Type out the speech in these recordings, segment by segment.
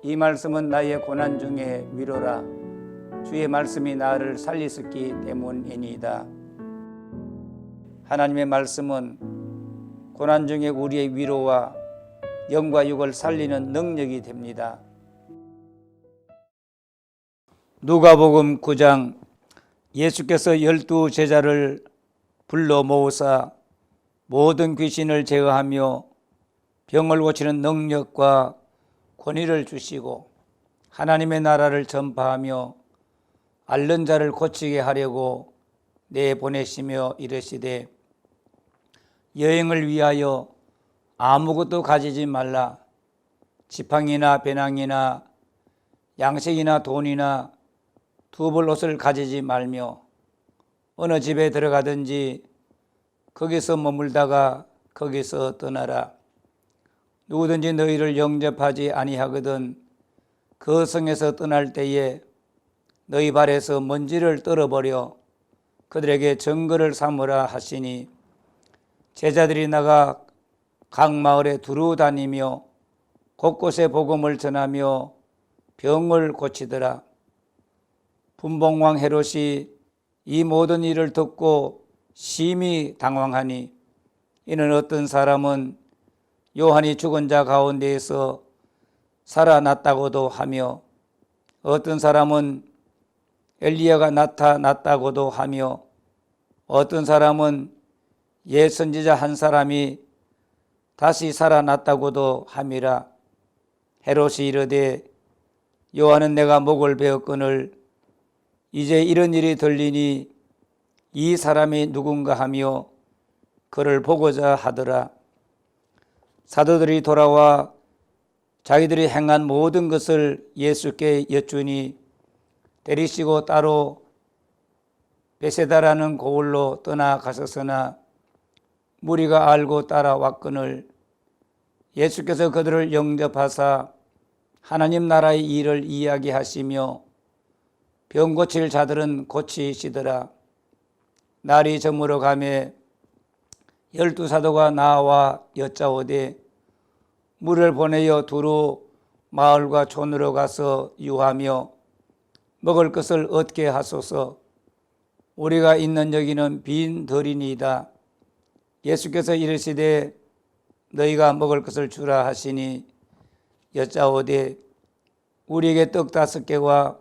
이 말씀은 나의 고난 중에 위로라. 주의 말씀이 나를 살리셨기 때문이니이다. 하나님의 말씀은 고난 중에 우리의 위로와 영과 육을 살리는 능력이 됩니다. 누가복음 9장, 예수께서 12 제자를 불러 모으사 모든 귀신을 제어하며 병을 고치는 능력과 권위를 주시고 하나님의 나라를 전파하며 앓는 자를 고치게 하려고 내보내시며 이르시되, 여행을 위하여 아무것도 가지지 말라. 지팡이나 배낭이나 양식이나 돈이나 두 벌 옷을 가지지 말며 어느 집에 들어가든지 거기서 머물다가 거기서 떠나라. 누구든지 너희를 영접하지 아니하거든 그 성에서 떠날 때에 너희 발에서 먼지를 떨어버려 그들에게 증거를 삼으라 하시니, 제자들이 나가 각 마을에 두루 다니며 곳곳에 복음을 전하며 병을 고치더라. 분봉왕 헤롯이 이 모든 일을 듣고 심히 당황하니, 이는 어떤 사람은 요한이 죽은 자 가운데에서 살아났다고도 하며 어떤 사람은 엘리야가 나타났다고도 하며 어떤 사람은 옛 선지자 한 사람이 다시 살아났다고도 함이라. 헤롯이 이르되, 요한은 내가 목을 베었거늘 이제 이런 일이 들리니 이 사람이 누군가 하며 그를 보고자 하더라. 사도들이 돌아와 자기들이 행한 모든 것을 예수께 여쭈니, 데리시고 따로 베세다라는 고을로 떠나가셨으나 무리가 알고 따라왔거늘 예수께서 그들을 영접하사 하나님 나라의 일을 이야기하시며 병 고칠 자들은 고치시더라. 날이 저물어 가매 12 사도가 나와 여짜오되, 물을 보내어 두루 마을과 촌으로 가서 유하며 먹을 것을 얻게 하소서. 우리가 있는 여기는 빈 들이니이다. 예수께서 이르시되, 너희가 먹을 것을 주라 하시니 여짜오되, 우리에게 떡 5개와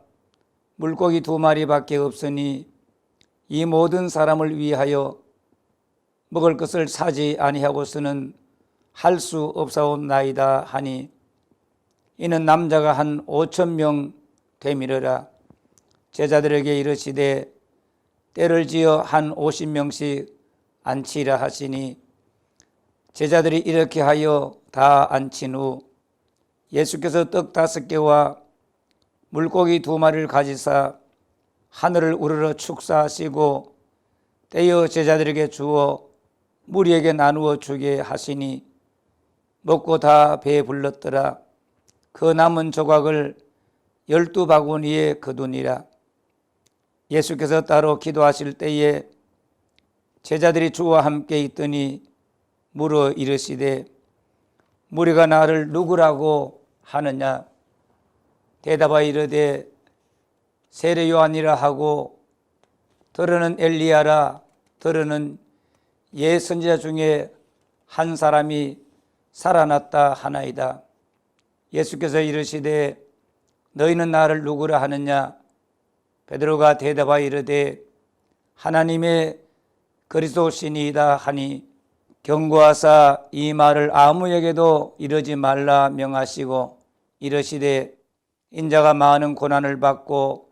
물고기 2마리밖에 없으니 이 모든 사람을 위하여 먹을 것을 사지 아니하고서는 할 수 없사옵나이다 하니, 이는 남자가 한 5,000명 되미르라. 제자들에게 이르시되, 때를 지어 한 50명씩 앉히라 하시니, 제자들이 이렇게 하여 다 앉힌 후 예수께서 떡 5개와 물고기 2마리를 가지사 하늘을 우러러 축사하시고 떼어 제자들에게 주어 무리에게 나누어 주게 하시니, 먹고 다 배불렀더라. 그 남은 조각을 12 바구니에 거두니라. 예수께서 따로 기도하실 때에 제자들이 주와 함께 있더니 물어 이르시되, 무리가 나를 누구라고 하느냐? 대답하여 이르되, 세례 요한이라 하고 더러는 엘리야라, 더러는 옛 선지자 중에 한 사람이 살아났다 하나이다. 예수께서 이르시되, 너희는 나를 누구라 하느냐? 베드로가 대답하여 이르되, 하나님의 그리스도시니이다 하니, 경고하사 이 말을 아무에게도 이르지 말라 명하시고 이르시되, 인자가 많은 고난을 받고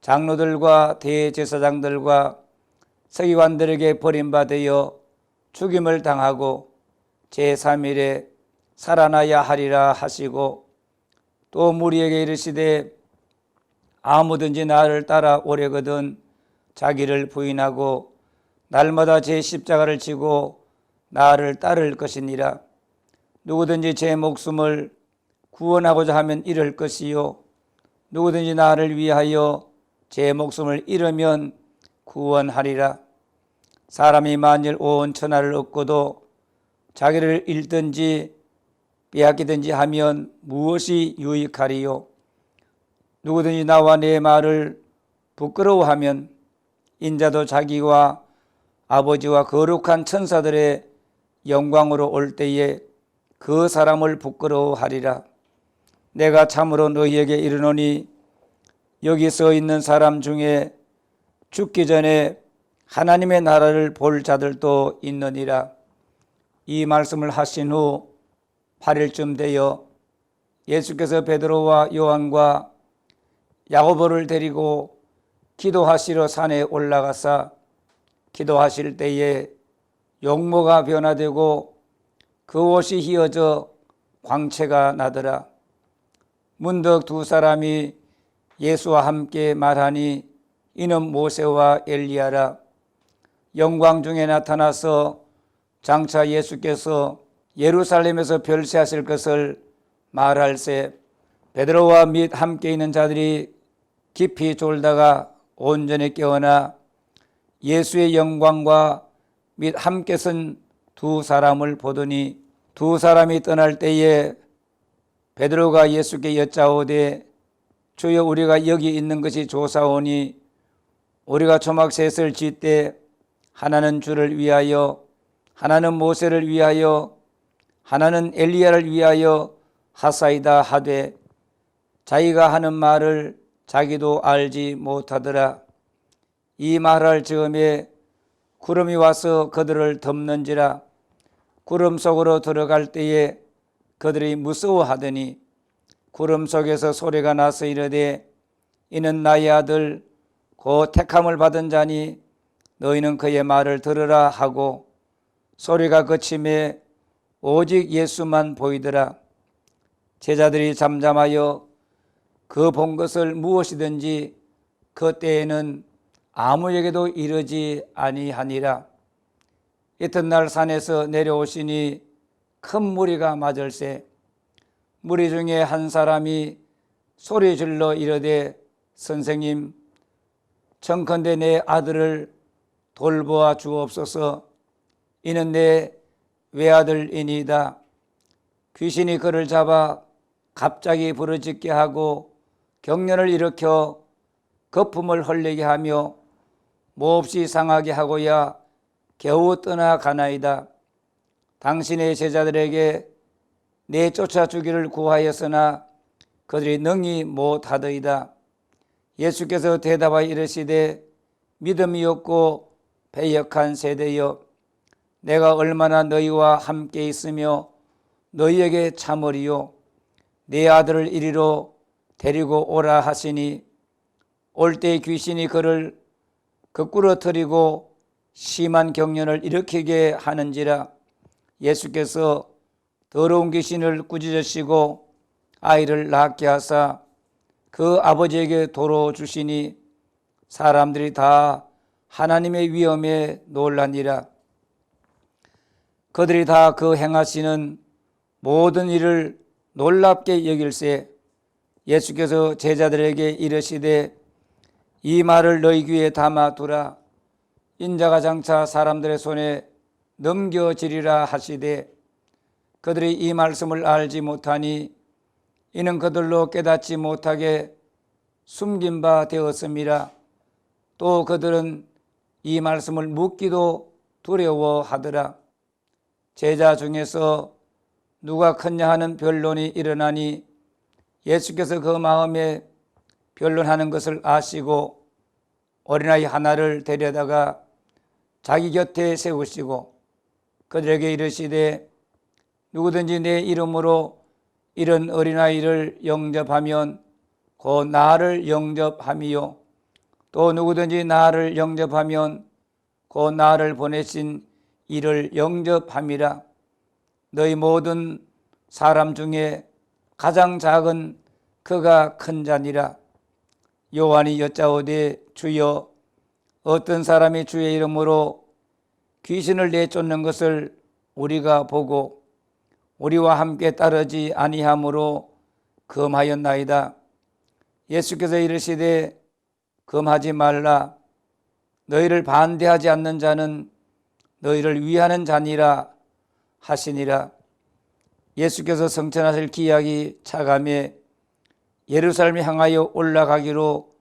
장로들과 대제사장들과 서기관들에게 버림받아 죽임을 당하고 제3일에 살아나야 하리라 하시고, 또 무리에게 이르시되, 아무든지 나를 따라오려거든 자기를 부인하고 날마다 제 십자가를 지고 나를 따를 것이니라. 누구든지 제 목숨을 구원하고자 하면 잃을 것이요, 누구든지 나를 위하여 제 목숨을 잃으면 구원하리라. 사람이 만일 온 천하를 얻고도 자기를 잃든지 빼앗기든지 하면 무엇이 유익하리요? 누구든지 나와 내 말을 부끄러워하면 인자도 자기와 아버지와 거룩한 천사들의 영광으로 올 때에 그 사람을 부끄러워하리라. 내가 참으로 너희에게 이르노니 여기 서 있는 사람 중에 죽기 전에 하나님의 나라를 볼 자들도 있느니라. 이 말씀을 하신 후 8일쯤 되어 예수께서 베드로와 요한과 야고보를 데리고 기도하시러 산에 올라가사 기도하실 때에 용모가 변화되고 그 옷이 휘어져 광채가 나더라. 문득 두 사람이 예수와 함께 말하니 이는 모세와 엘리야라. 영광 중에 나타나서 장차 예수께서 예루살렘에서 별세하실 것을 말할세 베드로와 및 함께 있는 자들이 깊이 졸다가 온전히 깨어나 예수의 영광과 및 함께 선 두 사람을 보더니 두 사람이 떠날 때에 베드로가 예수께 여짜오되 주여 우리가 여기 있는 것이 좋사오니 우리가 초막셋을 짓되 하나는 주를 위하여 하나는 모세를 위하여 하나는 엘리야를 위하여 하사이다 하되 자기가 하는 말을 자기도 알지 못하더라. 이 말할 즈음에 구름이 와서 그들을 덮는지라. 구름 속으로 들어갈 때에 그들이 무서워하더니 구름 속에서 소리가 나서 이르되 이는 나의 아들 곧 택함을 받은 자니 너희는 그의 말을 들으라 하고 소리가 그침에 오직 예수만 보이더라. 제자들이 잠잠하여 그 본 것을 무엇이든지 그 때에는 아무에게도 이르지 아니하니라. 이튿날 산에서 내려오시니 큰 무리가 맞을세 무리 중에 한 사람이 소리질러 이르되 선생님 청컨대 내 아들을 돌보아 주옵소서. 이는 내 외아들이니이다. 귀신이 그를 잡아 갑자기 부르짖게 하고 경련을 일으켜 거품을 흘리게 하며 몹시 상하게 하고야 겨우 떠나가나이다. 당신의 제자들에게 내쫓아 주기를 구하였으나 그들이 능히 못하더이다. 예수께서 대답하여 이르시되 믿음이 없고 배역한 세대여 내가 얼마나 너희와 함께 있으며 너희에게 참으리요. 네 아들을 이리로 데리고 오라 하시니 올 때 귀신이 그를 거꾸러뜨리고 심한 경련을 일으키게 하는지라. 예수께서 더러운 귀신을 꾸짖으시고 아이를 낳게 하사 그 아버지에게 도로 주시니 사람들이 다 하나님의 위엄에 놀라니라. 그들이 다 그 행하시는 모든 일을 놀랍게 여길세 예수께서 제자들에게 이르시되 이 말을 너희 귀에 담아두라. 인자가 장차 사람들의 손에 넘겨지리라 하시되 그들이 이 말씀을 알지 못하니 이는 그들로 깨닫지 못하게 숨긴 바 되었음이라. 또 그들은 이 말씀을 묻기도 두려워하더라. 제자 중에서 누가 컸냐 하는 변론이 일어나니 예수께서 그 마음에 변론하는 것을 아시고 어린아이 하나를 데려다가 자기 곁에 세우시고 그들에게 이르시되 누구든지 내 이름으로 이런 어린아이를 영접하면 곧 나를 영접함이요 또 누구든지 나를 영접하면 곧 나를 보내신 이를 영접함이라. 너희 모든 사람 중에 가장 작은 그가 큰 자니라. 요한이 여짜오되 주여 어떤 사람이 주의 이름으로 귀신을 내쫓는 것을 우리가 보고 우리와 함께 따르지 아니하므로 금하였나이다. 예수께서 이르시되 금하지 말라. 너희를 반대하지 않는 자는 너희를 위하는 자니라 하시니라. 예수께서 성천하실 기약이 차감해 예루살렘 향하여 올라가기로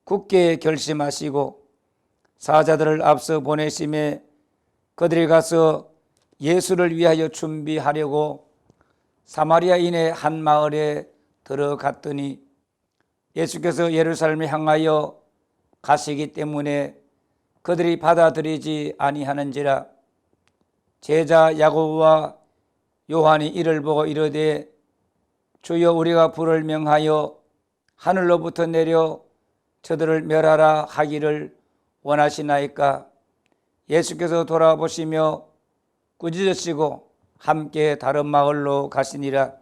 굳게 결심하시고 사자들을 앞서 보내심에 그들이 가서 예수를 위하여 준비하려고 사마리아인의 한 마을에 들어갔더니 예수께서 예루살렘을 향하여 가시기 때문에 그들이 받아들이지 아니하는지라. 제자 야고보와 요한이 이를 보고 이르되 주여 우리가 불을 명하여 하늘로부터 내려 저들을 멸하라 하기를 원하시나이까. 예수께서 돌아보시며 꾸짖으시고 함께 다른 마을로 가시니라.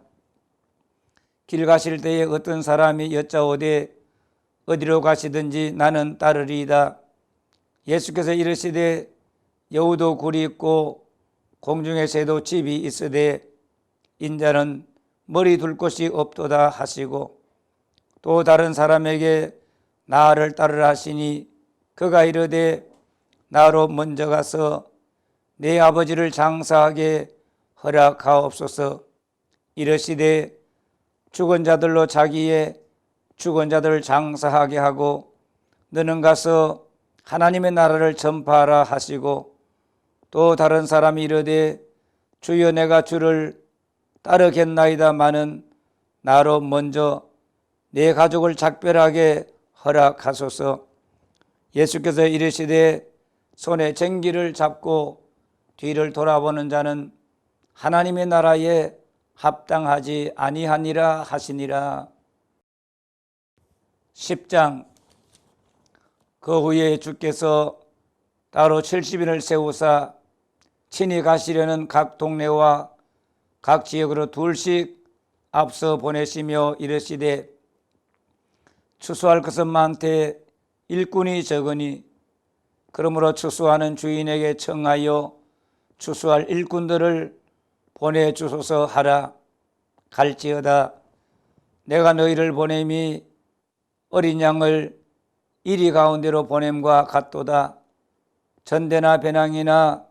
길 가실 때에 어떤 사람이 여짜오되 어디로 가시든지 나는 따르리이다. 예수께서 이르시되 여우도 굴이 있고 공중에 새도 집이 있으되 인자는 머리 둘 곳이 없도다 하시고 또 다른 사람에게 나를 따르라 하시니 그가 이르되 나로 먼저 가서 내 아버지를 장사하게 허락하옵소서. 이르시되 죽은 자들로 자기의 죽은 자들을 장사하게 하고 너는 가서 하나님의 나라를 전파하라 하시고 또 다른 사람이 이르되 주여 내가 주를 따르겠나이다마는 나로 먼저 내 가족을 작별하게 허락하소서. 예수께서 이르시되 손에 쟁기를 잡고 뒤를 돌아보는 자는 하나님의 나라에 합당하지 아니하니라 하시니라. 10장. 그 후에 주께서 따로 70인을 세우사 친히 가시려는 각 동네와 각 지역으로 둘씩 앞서 보내시며 이르시되 추수할 것은 많되 일꾼이 적으니 그러므로 추수하는 주인에게 청하여 추수할 일꾼들을 보내주소서 하라. 갈지어다 내가 너희를 보냄이 어린 양을 이리 가운데로 보냄과 같도다. 전대나 배낭이나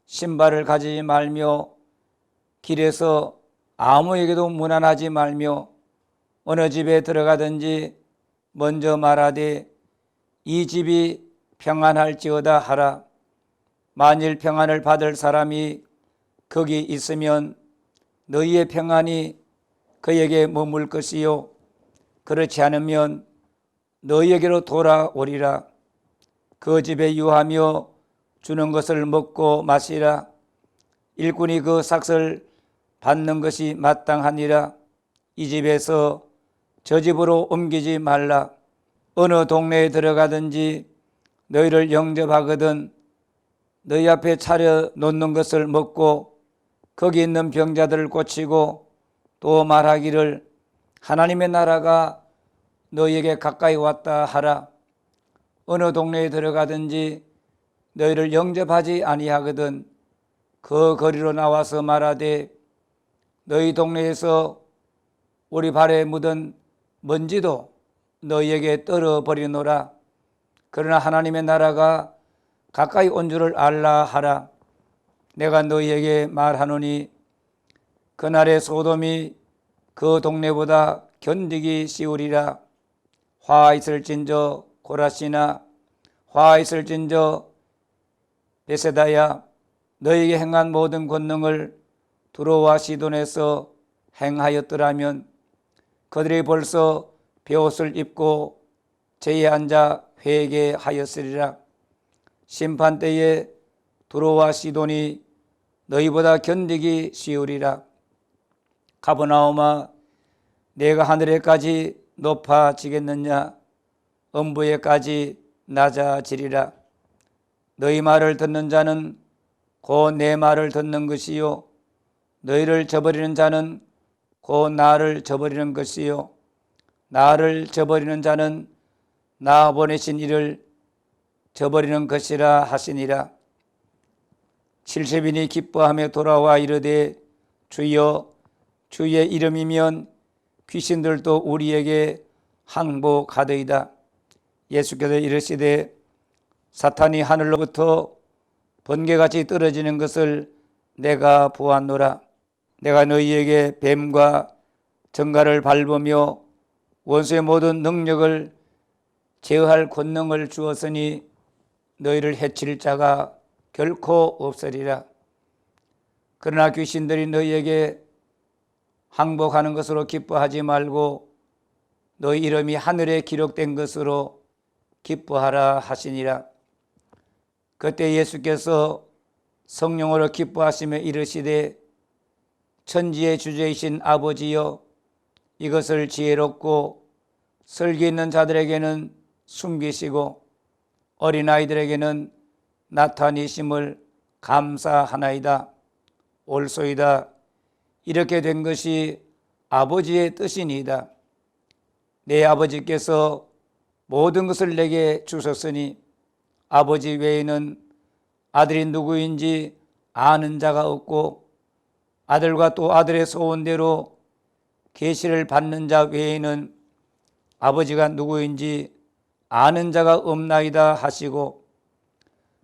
신발을 가지지 말며 길에서 아무에게도 문안하지 말며 어느 집에 들어가든지 먼저 말하되 이 집이 평안할지어다 하라. 만일 평안을 받을 사람이 거기 있으면 너희의 평안이 그에게 머물 것이요 그렇지 않으면 너희에게로 돌아오리라. 그 집에 유하며 주는 것을 먹고 마시라. 일꾼이 그 삭을 받는 것이 마땅하니라. 이 집에서 저 집으로 옮기지 말라. 어느 동네에 들어가든지 너희를 영접하거든 너희 앞에 차려 놓는 것을 먹고 거기 있는 병자들을 고치고 또 말하기를 하나님의 나라가 너희에게 가까이 왔다 하라. 어느 동네에 들어가든지 너희를 영접하지 아니하거든 그 거리로 나와서 말하되 너희 동네에서 우리 발에 묻은 먼지도 너희에게 떨어버리노라. 그러나 하나님의 나라가 가까이 온 줄을 알라 하라. 내가 너희에게 말하노니 그날의 소돔이 그 동네보다 견디기 쉬우리라. 화 있을진저 고라시나 화 있을진저 베세다야 너희에게 행한 모든 권능을 두로와 시돈에서 행하였더라면 그들이 벌써 베옷을 입고 제에 앉아 회개하였으리라. 심판 때에 두로와 시돈이 너희보다 견디기 쉬우리라. 가버나움아 내가 하늘에까지 높아지겠느냐 음부에까지 낮아지리라. 너희 말을 듣는 자는 곧 내 말을 듣는 것이요 너희를 저버리는 자는 곧 나를 저버리는 것이요 나를 저버리는 자는 나 보내신 이를 저버리는 것이라 하시니라. 70인이 기뻐하며 돌아와 이르되 주여 주의 이름이면 귀신들도 우리에게 항복하더이다. 예수께서 이르시되 사탄이 하늘로부터 번개같이 떨어지는 것을 내가 보았노라. 내가 너희에게 뱀과 정갈을 밟으며 원수의 모든 능력을 제어할 권능을 주었으니 너희를 해칠 자가 결코 없으리라. 그러나 귀신들이 너희에게 항복하는 것으로 기뻐하지 말고 너희 이름이 하늘에 기록된 것으로 기뻐하라 하시니라. 그때 예수께서 성령으로 기뻐하시며 이르시되 천지의 주제이신 아버지여, 이것을 지혜롭고 설기 있는 자들에게는 숨기시고 어린아이들에게는 나타내심을 감사하나이다. 옳소이다. 이렇게 된 것이 아버지의 뜻이니이다. 내 아버지께서 모든 것을 내게 주셨으니 아버지 외에는 아들이 누구인지 아는 자가 없고 아들과 또 아들의 소원대로 계시를 받는 자 외에는 아버지가 누구인지 아는 자가 없나이다 하시고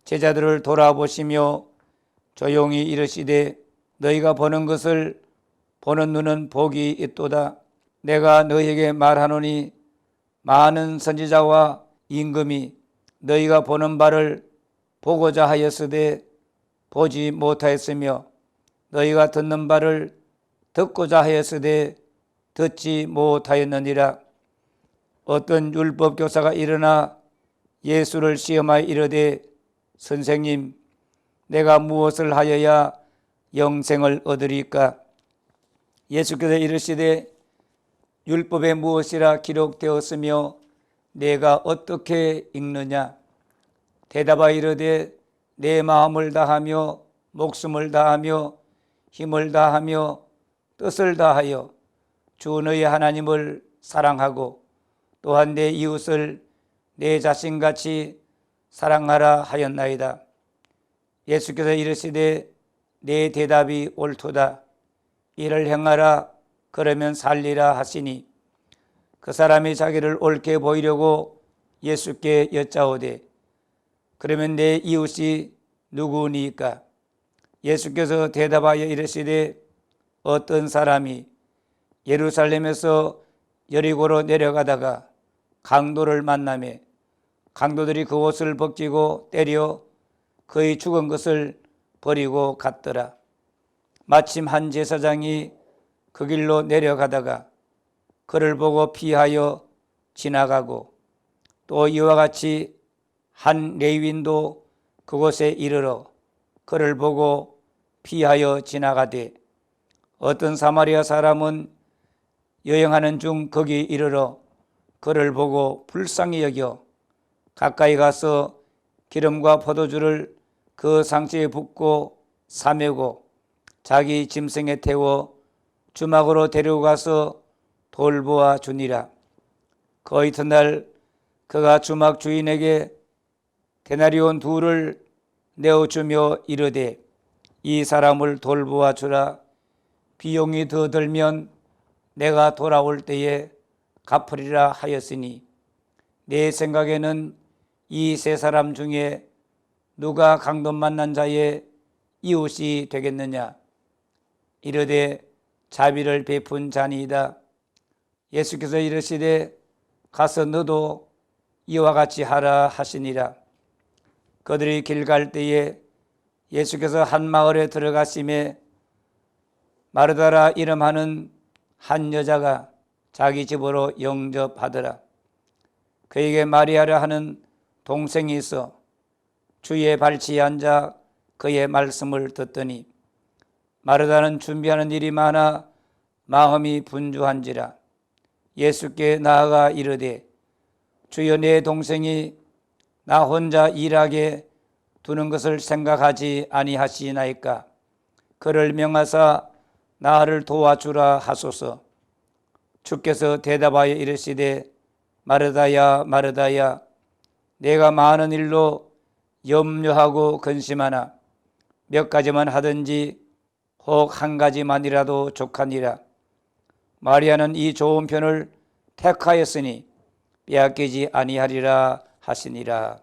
제자들을 돌아보시며 조용히 이르시되 너희가 보는 것을 보는 눈은 복이 있도다. 내가 너희에게 말하노니 많은 선지자와 임금이 너희가 보는 바를 보고자 하였으되 보지 못하였으며 너희가 듣는 바를 듣고자 하였으되 듣지 못하였느니라. 어떤 율법 교사가 일어나 예수를 시험하여 이르되 선생님, 내가 무엇을 하여야 영생을 얻으리까? 예수께서 이르시되 율법에 무엇이라 기록되었으며 내가 어떻게 읽느냐? 대답하여 이르되 내 마음을 다하며 목숨을 다하며 힘을 다하며 뜻을 다하여 주 너희 하나님을 사랑하고 또한 내 이웃을 내 자신같이 사랑하라 하였나이다. 예수께서 이르시되 내 대답이 옳도다. 이를 행하라. 그러면 살리라 하시니 그 사람이 자기를 옳게 보이려고 예수께 여짜오되 그러면 내 이웃이 누구니까? 예수께서 대답하여 이르시되 어떤 사람이 예루살렘에서 여리고로 내려가다가 강도를 만나매 강도들이 그 옷을 벗기고 때려 그의 죽은 것을 버리고 갔더라. 마침 한 제사장이 그 길로 내려가다가 그를 보고 피하여 지나가고 또 이와 같이 한 레위인도 그곳에 이르러 그를 보고 피하여 지나가되 어떤 사마리아 사람은 여행하는 중 거기 이르러 그를 보고 불쌍히 여겨 가까이 가서 기름과 포도주를 그 상처에 붓고 사매고 자기 짐승에 태워 주막으로 데리고 가서 돌보아 주니라. 그 이튿날 그가 주막 주인에게 데나리온 2를 내어주며 이르되 이 사람을 돌보아 주라. 비용이 더 들면 내가 돌아올 때에 갚으리라 하였으니 내 생각에는 이 3사람 중에 누가 강도 만난 자의 이웃이 되겠느냐? 이르되 자비를 베푼 자니이다. 예수께서 이르시되 가서 너도 이와 같이 하라 하시니라. 그들이 길 갈 때에 예수께서 한 마을에 들어가심에 마르다라 이름하는 한 여자가 자기 집으로 영접하더라. 그에게 마리아라 하는 동생이 있어 주의 발치에 앉아 그의 말씀을 듣더니 마르다는 준비하는 일이 많아 마음이 분주한지라. 예수께 나아가 이르되 주여, 내 동생이 나 혼자 일하게 두는 것을 생각하지 아니하시나이까? 그를 명하사 나를 도와주라 하소서. 주께서 대답하여 이르시되 마르다야 마르다야, 내가 많은 일로 염려하고 근심하나 몇 가지만 하든지 혹 한 가지만이라도 족하니라. 마리아는 이 좋은 편을 택하였으니 빼앗기지 아니하리라 하시니라.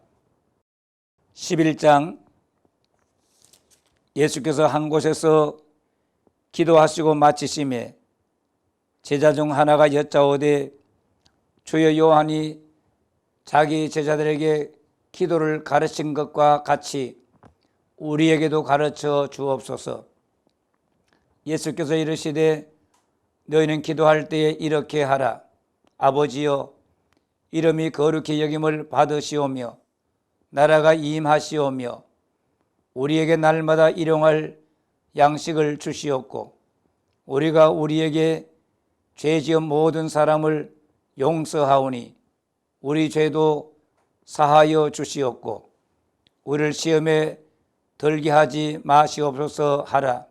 11장. 예수께서 한 곳에서 기도하시고 마치심에 제자 중 하나가 여짜오되 주여 요한이 자기 제자들에게 기도를 가르친 것과 같이 우리에게도 가르쳐 주옵소서. 예수께서 이르시되 너희는 기도할 때에 이렇게 하라. 아버지여, 이름이 거룩히 여김을 받으시오며 나라가 임하시오며 우리에게 날마다 일용할 양식을 주시옵고 우리가 우리에게 죄지은 모든 사람을 용서하오니 우리 죄도 사하여 주시옵고 우리를 시험에 들게 하지 마시옵소서 하라.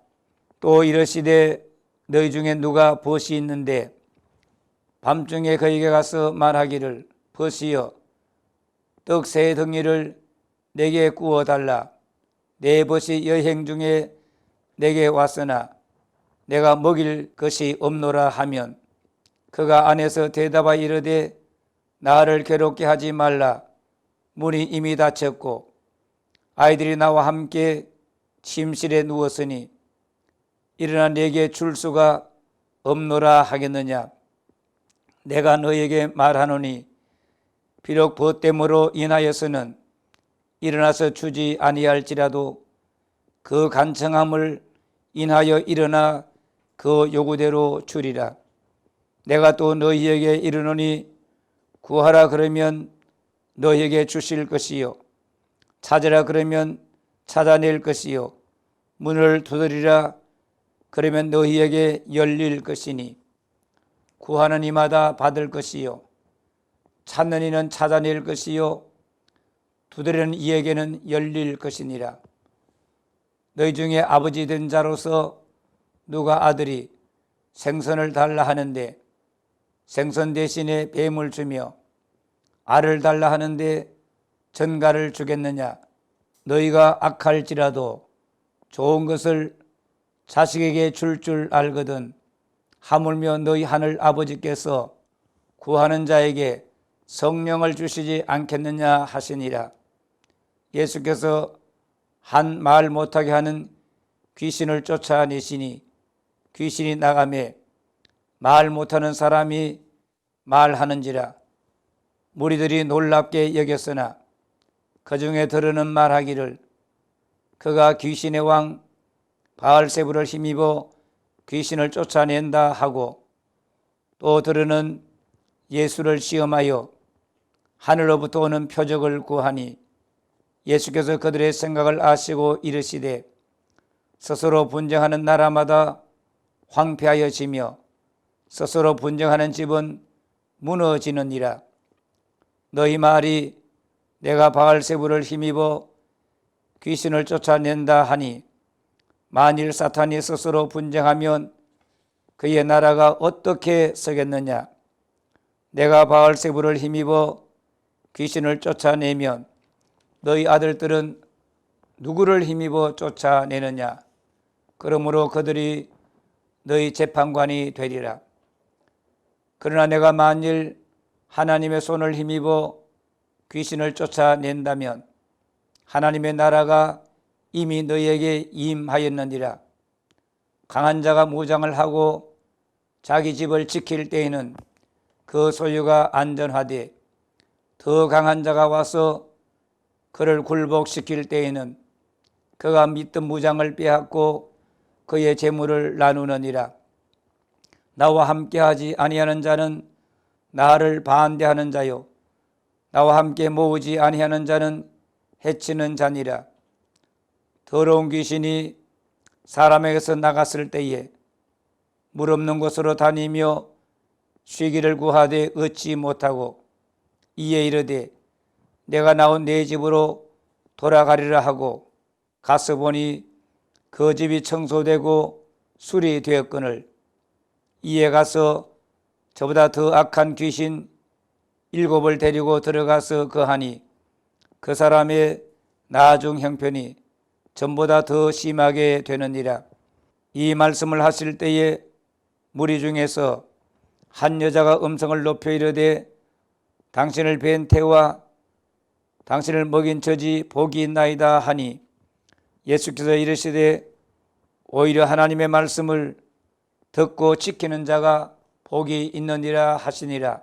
또 이르시되 너희 중에 누가 벗이 있는데 밤중에 그에게 가서 말하기를 벗이여 떡 세 덩이를 내게 구워달라. 내 벗이 여행 중에 내게 왔으나 내가 먹일 것이 없노라 하면 그가 안에서 대답하여 이르되 나를 괴롭게 하지 말라. 문이 이미 닫혔고 아이들이 나와 함께 침실에 누웠으니 일어나 내게 줄 수가 없노라 하겠느냐. 내가 너에게 말하노니 비록 벗됨으로 인하여서는 일어나서 주지 아니할지라도 그 간청함을 인하여 일어나 그 요구대로 주리라. 내가 또 너희에게 이르노니 구하라 그러면 너희에게 주실 것이요 찾으라 그러면 찾아낼 것이요 문을 두드리라 그러면 너희에게 열릴 것이니 구하는 이마다 받을 것이요 찾는 이는 찾아낼 것이요 두드리는 이에게는 열릴 것이니라. 너희 중에 아버지 된 자로서 누가 아들이 생선을 달라 하는데 생선 대신에 뱀을 주며 알을 달라 하는데 전갈을 주겠느냐. 너희가 악할지라도 좋은 것을 자식에게 줄 알거든 하물며 너희 하늘 아버지께서 구하는 자에게 성령을 주시지 않겠느냐 하시니라. 예수께서 한 말 못하게 하는 귀신을 쫓아내시니 귀신이 나가매 말 못하는 사람이 말하는지라. 무리들이 놀랍게 여겼으나 그 중에 들으는 말하기를 그가 귀신의 왕 바알세불을 힘입어 귀신을 쫓아낸다 하고 또 들으는 예수를 시험하여 하늘로부터 오는 표적을 구하니 예수께서 그들의 생각을 아시고 이르시되 스스로 분쟁하는 나라마다 황폐하여지며 스스로 분쟁하는 집은 무너지느니라. 너희 말이 내가 바알세불을 힘입어 귀신을 쫓아낸다 하니 만일 사탄이 스스로 분쟁하면 그의 나라가 어떻게 서겠느냐. 내가 바알세불을 힘입어 귀신을 쫓아내면 너희 아들들은 누구를 힘입어 쫓아내느냐. 그러므로 그들이 너희 재판관이 되리라. 그러나 내가 만일 하나님의 손을 힘입어 귀신을 쫓아낸다면 하나님의 나라가 이미 너희에게 임하였느니라. 강한 자가 무장을 하고 자기 집을 지킬 때에는 그 소유가 안전하되 더 강한 자가 와서 그를 굴복시킬 때에는 그가 믿던 무장을 빼앗고 그의 재물을 나누느니라. 나와 함께하지 아니하는 자는 나를 반대하는 자요 나와 함께 모으지 아니하는 자는 해치는 자니라. 더러운 귀신이 사람에게서 나갔을 때에 물 없는 곳으로 다니며 쉬기를 구하되 얻지 못하고 이에 이르되 내가 나온 내 집으로 돌아가리라 하고 가서 보니 그 집이 청소되고 수리되었거늘 이에 가서 저보다 더 악한 귀신 7을 데리고 들어가서 거하니 그 사람의 나중 형편이 전보다 더 심하게 되느니라. 이 말씀을 하실 때에 무리 중에서 한 여자가 음성을 높여 이르되 당신을 뵌 태와 당신을 먹인 젖이 복이 있나이다 하니 예수께서 이르시되 오히려 하나님의 말씀을 듣고 지키는 자가 복이 있느니라 하시니라.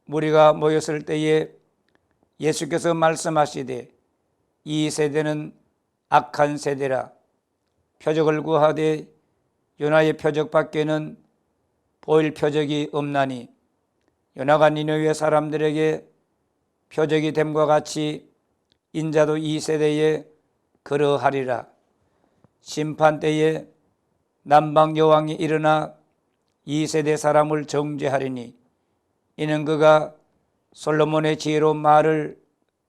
무리가 모였을 때에 예수께서 말씀하시되 이 세대는 악한 세대라. 표적을 구하되 요나의 표적밖에는 보일 표적이 없나니 요나가 니느웨 사람들에게 표적이 됨과 같이 인자도 이 세대에 그러하리라. 심판 때에 남방 여왕이 일어나 이 세대 사람을 정죄하리니 이는 그가 솔로몬의 지혜로운 말을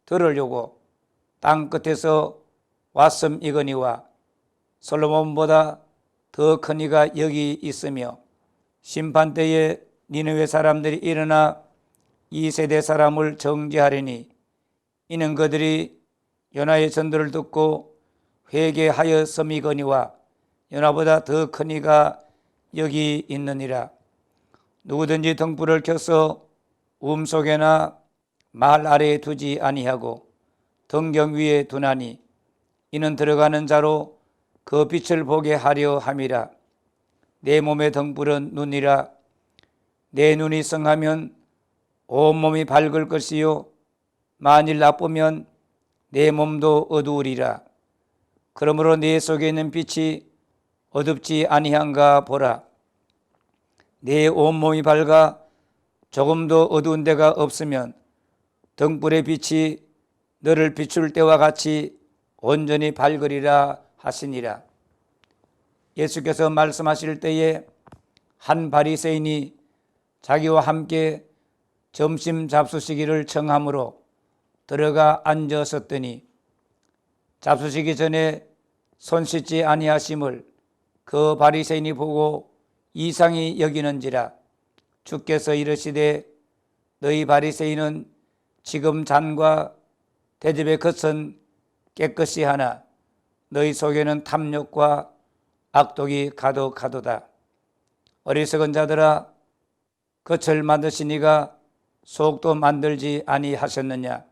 들으려고 땅 끝에서 왔음이거니와 솔로몬보다 더 큰 이가 여기 있으며 심판 때에 니느웨 사람들이 일어나 이 세대 사람을 정죄하리니 이는 그들이 요나의 전도를 듣고 회개하였음이거니와 요나보다 더 큰 이가 여기 있느니라. 누구든지 등불을 켜서 음속에나 말 아래에 두지 아니하고 등경 위에 두나니 이는 들어가는 자로 그 빛을 보게 하려 함이라. 내 몸의 등불은 눈이라. 내 눈이 성하면 온몸이 밝을 것이요 만일 나쁘면 내 몸도 어두우리라. 그러므로 내 속에 있는 빛이 어둡지 아니한가 보라. 내 온몸이 밝아 조금도 어두운 데가 없으면 등불의 빛이 너를 비출 때와 같이 온전히 밝으리라 하시니라. 예수께서 말씀하실 때에 한 바리새인이 자기와 함께 점심 잡수시기를 청함으로 들어가 앉았었더니 잡수시기 전에 손 씻지 아니하심을 그 바리새인이 보고 이상히 여기는지라. 주께서 이르시되 너희 바리새인은 지금 잔과 대접의 겉은 깨끗이 하나 너희 속에는 탐욕과 악독이 가득하도다. 어리석은 자들아, 겉을 만드신 이가 속도 만들지 아니하셨느냐.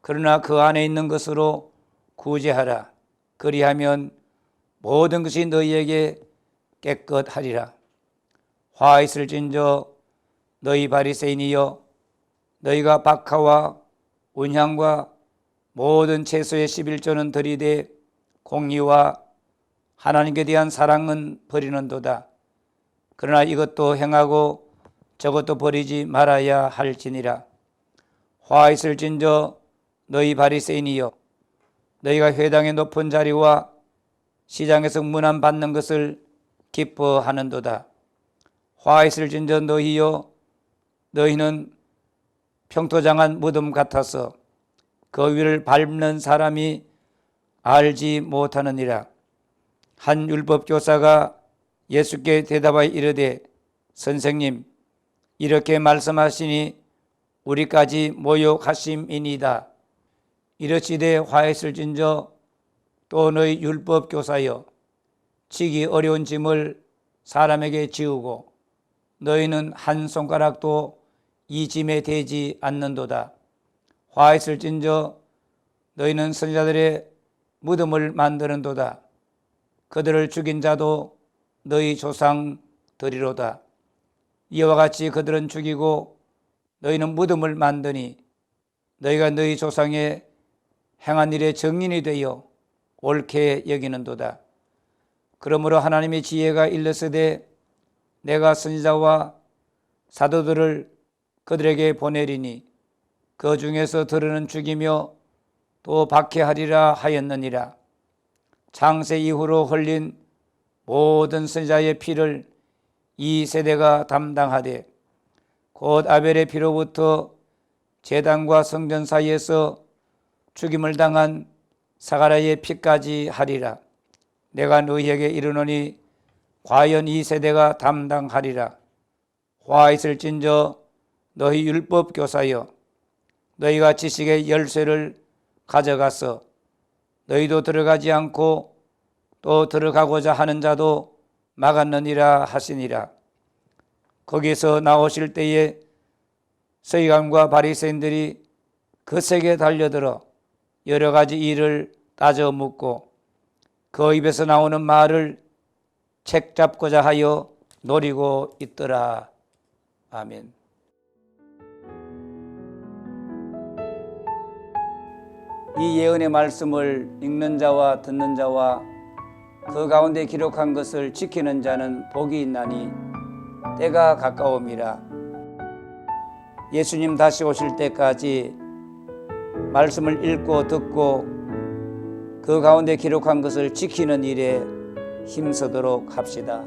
그러나 그 안에 있는 것으로 구제하라. 그리하면 모든 것이 너희에게 깨끗하리라. 화 있을진저 너희 바리새인이여, 너희가 박하와 운향과 모든 채소의 11조는 들이되 공의와 하나님께 대한 사랑은 버리는도다. 그러나 이것도 행하고 저것도 버리지 말아야 할지니라. 화 있을진저 너희 바리새인이여, 너희가 회당의 높은 자리와 시장에서 문안 받는 것을 기뻐하는도다. 화 있을진저 너희여, 너희는 평토장한 무덤 같아서 그 위를 밟는 사람이 알지 못하느니라. 한 율법교사가 예수께 대답하여 이르되 선생님, 이렇게 말씀하시니 우리까지 모욕하심이니이다. 이르시되 화 있을진저 또 너희 율법교사여, 지기 어려운 짐을 사람에게 지우고 너희는 한 손가락도 이 짐에 대지 않는도다. 화 있을진저 너희는 선지자들의 무덤을 만드는도다. 그들을 죽인 자도 너희 조상들이로다. 이와 같이 그들은 죽이고 너희는 무덤을 만드니 너희가 너희 조상의 행한 일의 증인이 되어 옳게 여기는도다. 그러므로 하나님의 지혜가 일렀으되 내가 선지자와 사도들을 그들에게 보내리니 그 중에서 들으는 죽이며 또 박해하리라 하였느니라. 창세 이후로 흘린 모든 선지자의 피를 이 세대가 담당하되 곧 아벨의 피로부터 제단과 성전 사이에서 죽임을 당한 사가랴의 피까지 하리라. 내가 너희에게 이르노니 과연 이 세대가 담당하리라. 화 있을진저 너희 율법 교사여, 너희가 지식의 열쇠를 가져가서 너희도 들어가지 않고 또 들어가고자 하는 자도 막았느니라 하시니라. 거기서 나오실 때에 서기관과 바리새인들이 거세게 달려들어 여러 가지 일을 따져 묻고 그 입에서 나오는 말을 책 잡고자 하여 노리고 있더라. 아멘. 이 예언의 말씀을 읽는 자와 듣는 자와 그 가운데 기록한 것을 지키는 자는 복이 있나니 때가 가까움이라. 예수님 다시 오실 때까지 말씀을 읽고 듣고 그 가운데 기록한 것을 지키는 일에 힘쓰도록 합시다.